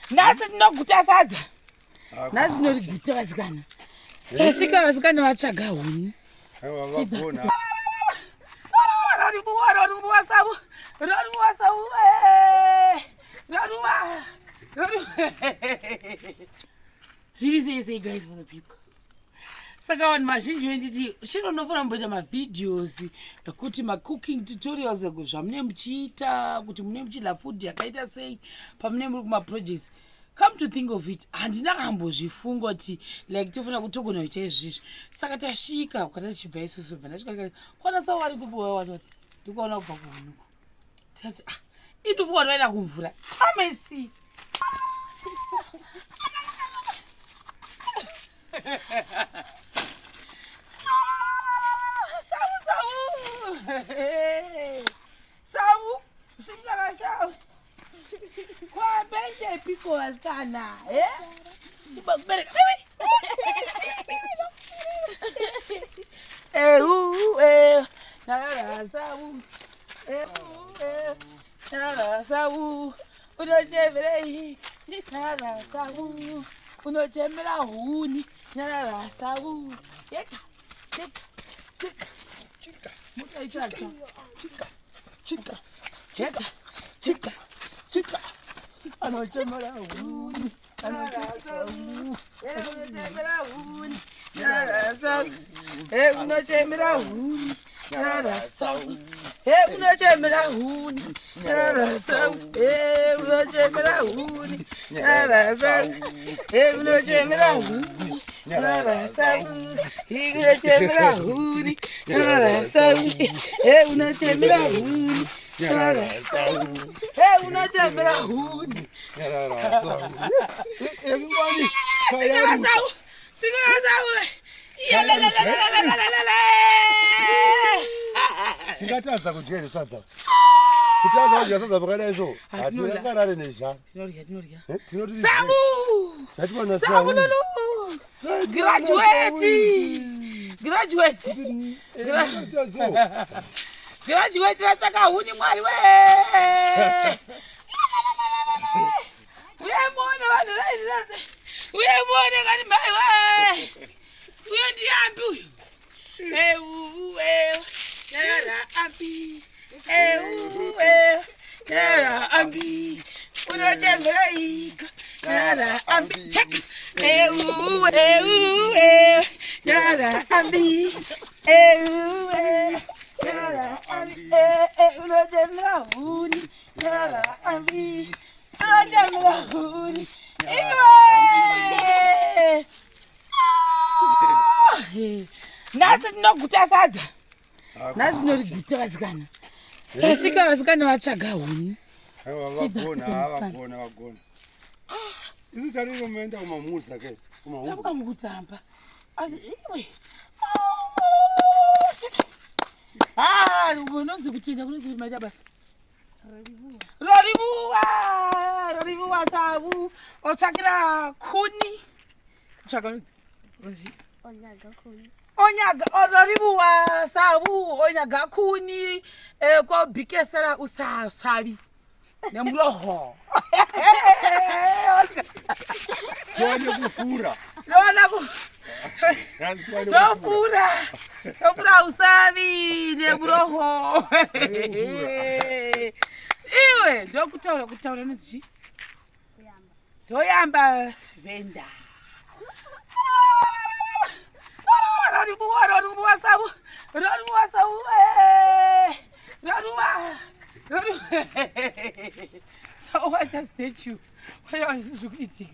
Nasi tinoguta sadza. Nasi tinoriguta vasikana. Tasvika vasikana vatsvaga huni. Really say guys for the people. Saka vanhu vazhinji venditi zvinonofana kumboita mavideos ekuti macooking tutorials eko zvamune muchiita kuti mune muchidya food yakaita sei pamune muri kumaprojects. Come to think of it, handina kambozvifunga kuti like tofana kutogona kuita izvizvi. Saka tasvika ukati tichibva isusu bva ndasvika kwanasa wari kupiwa wati ndikuona kubva kuhunuko. Tati idufu wari waenda kumvura. Amesi. Sabu, singala sabu. Kwa benje piko waskana, Ibakbereka. Nara sabu. Nara sabu. Unochemera nara sabu. Unochemera huni. Nara sabu. Yeka. Chica. Anochemera huni. Nara sabu. Unochemera huni. Nara sabu. Unochemera huni. Nara sabu. Unochemera huni. Nara sabu. Unochemera huni. Nara sabu. Unochemera huni. Nara sabu. Unochemera huni. Nara sabu. Unochemera huni. Nara sabu. Unochemera huni. Nara sabu. Everybody. Singala sabu. Tingatadza kudyera sadza. Kutadza kudya sadza pakada izvo. Hatirangarare nezha. Tinorya. Tinoti Sabu! Sabu Sabu lolo! Graduate! Graduate ratsvaka huni mwari we! Uyemone vanhu raini rase! Uyemone kani mai we! Uyo ndiyambi uyu! Nara ambi! Nara ambi! Unochemera ika! Nara ambi! Check! Nara ambi! Nara ambi! Unochemera huni! Nara ambi! Unochemera huni! Nasi tinoguta sadza. Nasi tinoriguta vasikana. Tasvika vasikana vatsvaga huni. Vagona. Isi tariro menda kumamuza ke. Tabuka mukutamba. Iwe. Unonzi kutinda kunonzi maita basa. Rorivuwa sabu. Otsvakira kuni. Onyaga rorivuwa sabu onyaga kuni kobhikesera usavi nemuroho. Tione kufura. Nofura usavi nemuroho. Iwe ndokutaura nozvi. Toyamba venda. Rorivuwa sabu. So what does that you? What are you doing?